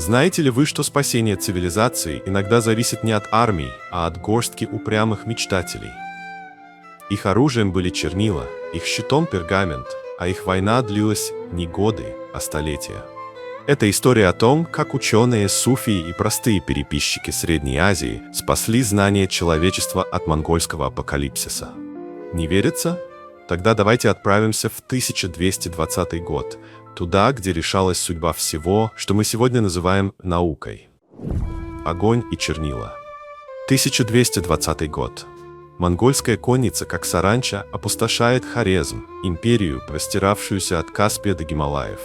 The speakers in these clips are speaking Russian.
Знаете ли вы, что спасение цивилизации иногда зависит не от армий, а от горстки упрямых мечтателей? Их оружием были чернила, их щитом пергамент, а их война длилась не годы, а столетия. Это история о том, как ученые, суфии и простые переписчики Средней Азии спасли знания человечества от монгольского апокалипсиса. Не верится? Тогда давайте отправимся в 1220 год, туда, где решалась судьба всего, что мы сегодня называем наукой. Огонь и чернила. 1220 год. Монгольская конница, как саранча, опустошает Хорезм, империю, простиравшуюся от Каспия до Гималаев.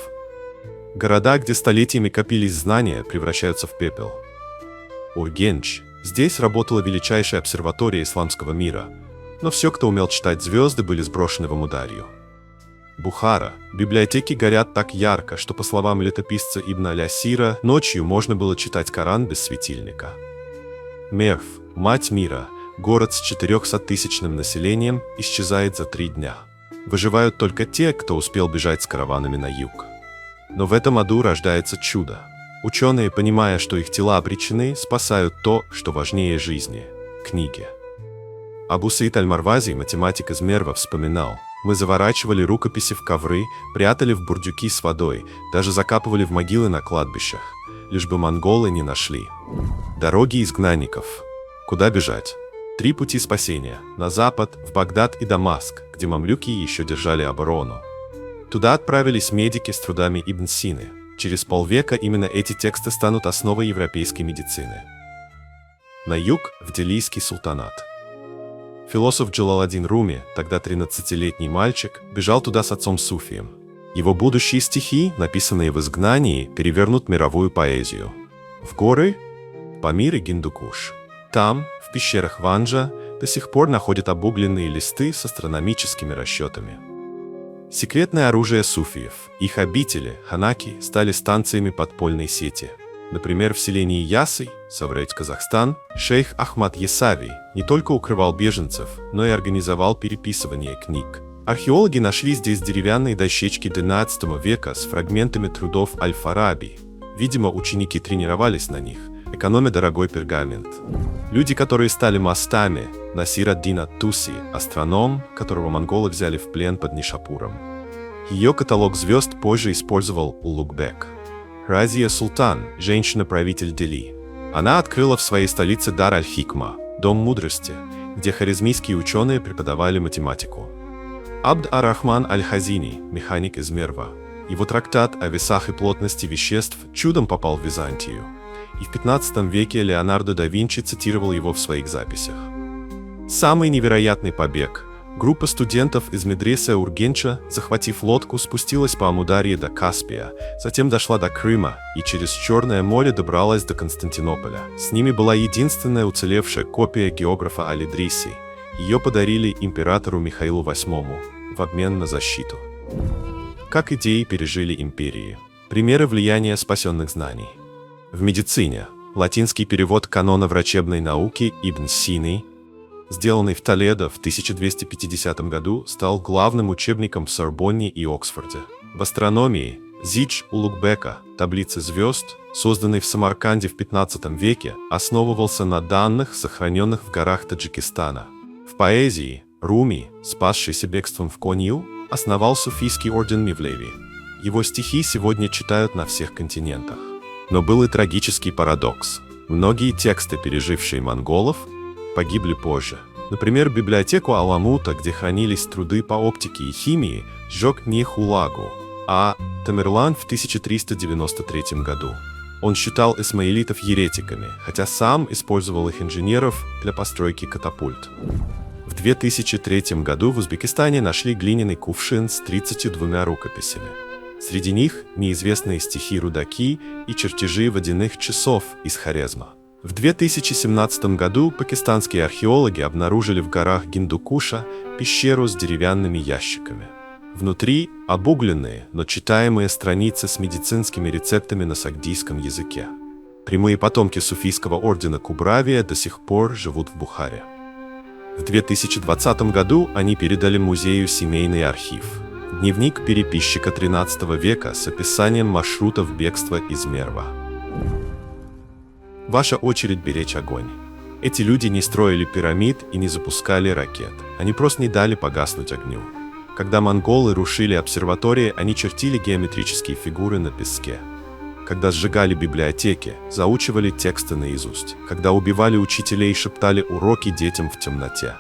Города, где столетиями копились знания, превращаются в пепел. Ургенч. Здесь работала величайшая обсерватория исламского мира, но все, кто умел читать звезды, были сброшены в Амударью. Бухара. Библиотеки горят так ярко, что, по словам летописца Ибн Аль-Асира, ночью можно было читать Коран без светильника. Мерв. Мать мира. Город с 400-тысячным населением исчезает за 3 дня. Выживают только те, кто успел бежать с караванами на юг. Но в этом аду рождается чудо. Ученые, понимая, что их тела обречены, спасают то, что важнее жизни – книги. Абу Саид Аль-Марвази, математик из Мерва, вспоминал: «Мы заворачивали рукописи в ковры, прятали в бурдюки с водой, даже закапывали в могилы на кладбищах, лишь бы монголы не нашли». Дороги изгнанников. Куда бежать? 3 пути спасения – на запад, в Багдад и Дамаск, где мамлюки еще держали оборону. Туда отправились медики с трудами Ибн Сины. Через полвека именно эти тексты станут основой европейской медицины. На юг – в Делийский султанат. Философ Джалаладдин Руми, тогда 13-летний мальчик, бежал туда с отцом Суфием. Его будущие стихи, написанные в изгнании, перевернут мировую поэзию. В горы – Памир и Гиндукуш. Там, в пещерах Ванжа, до сих пор находят обугленные листы с астрономическими расчетами. Секретное оружие суфиев, их обители, ханаки, стали станциями подпольной сети. Например, в селении Ясый, Соврець, Казахстан, шейх Ахмад Ясави не только укрывал беженцев, но и организовал переписывание книг. Археологи нашли здесь деревянные дощечки XII века с фрагментами трудов Аль-Фараби. Видимо, ученики тренировались на них, экономя дорогой пергамент. Люди, которые стали мостами, Насир ад-Дин ат-Туси, астроном, которого монголы взяли в плен под Нишапуром. Ее каталог звезд позже использовал Улугбек. Разия Султан, женщина-правитель Дели. Она открыла в своей столице Дар аль-Хикма, дом мудрости, где хорезмийские ученые преподавали математику. Абд ар-Рахман аль-Хазини, механик из Мерва. Его трактат о весах и плотности веществ чудом попал в Византию. И в 15 веке Леонардо да Винчи цитировал его в своих записях. Самый невероятный побег. Группа студентов из медресе Ургенча, захватив лодку, спустилась по Амударье до Каспия, затем дошла до Крыма и через Черное море добралась до Константинополя. С ними была единственная уцелевшая копия географа Аль-Идриси. Ее подарили императору Михаилу VIII в обмен на защиту. Как идеи пережили империи. Примеры влияния спасенных знаний. В медицине. Латинский перевод канона врачебной науки Ибн Сины, сделанный в Толедо в 1250 году, стал главным учебником в Сорбонне и Оксфорде. В астрономии Зидж Улугбека, таблицы звезд, созданный в Самарканде в 15 веке, основывался на данных, сохраненных в горах Таджикистана. В поэзии Руми, спасшийся бегством в Конью, основал суфийский орден Мевлеви. Его стихи сегодня читают на всех континентах. Но был и трагический парадокс. Многие тексты, пережившие монголов, погибли позже. Например, библиотеку Аламута, где хранились труды по оптике и химии, сжег не Хулагу, а Тамерлан в 1393 году. Он считал эсмаилитов еретиками, хотя сам использовал их инженеров для постройки катапульт. В 2003 году в Узбекистане нашли глиняный кувшин с 32 рукописями. Среди них неизвестные стихи Рудаки и чертежи водяных часов из Хорезма. В 2017 году пакистанские археологи обнаружили в горах Гиндукуша пещеру с деревянными ящиками. Внутри обугленные, но читаемые страницы с медицинскими рецептами на сагдийском языке. Прямые потомки суфийского ордена Кубравия до сих пор живут в Бухаре. В 2020 году они передали музею семейный архив. Дневник переписчика XIII века с описанием маршрутов бегства из Мерва. Ваша очередь беречь огонь. Эти люди не строили пирамид и не запускали ракет. Они просто не дали погаснуть огню. Когда монголы рушили обсерватории, они чертили геометрические фигуры на песке. Когда сжигали библиотеки, заучивали тексты наизусть. Когда убивали учителей, шептали уроки детям в темноте.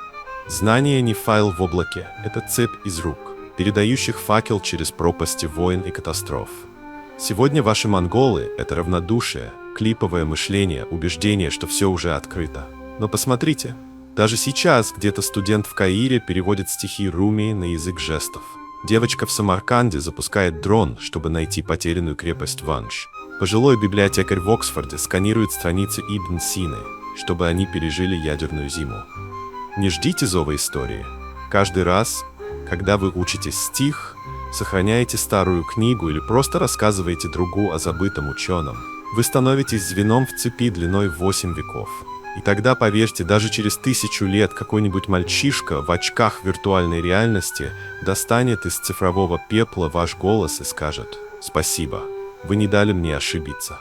Знание не файл в облаке, это цепь из рук, передающих факел через пропасти войн и катастроф. Сегодня ваши монголы – это равнодушие, клиповое мышление, убеждение, что все уже открыто. Но посмотрите, даже сейчас где-то студент в Каире переводит стихи Руми на язык жестов. Девочка в Самарканде запускает дрон, чтобы найти потерянную крепость Ванж. Пожилой библиотекарь в Оксфорде сканирует страницы Ибн Сины, чтобы они пережили ядерную зиму. Не ждите зова истории. Каждый раз, когда вы учитесь стих, сохраняете старую книгу или просто рассказываете другу о забытом ученом, вы становитесь звеном в цепи длиной в 8 веков. И тогда, поверьте, даже через 1000 лет какой-нибудь мальчишка в очках виртуальной реальности достанет из цифрового пепла ваш голос и скажет: «Спасибо, вы не дали мне ошибиться».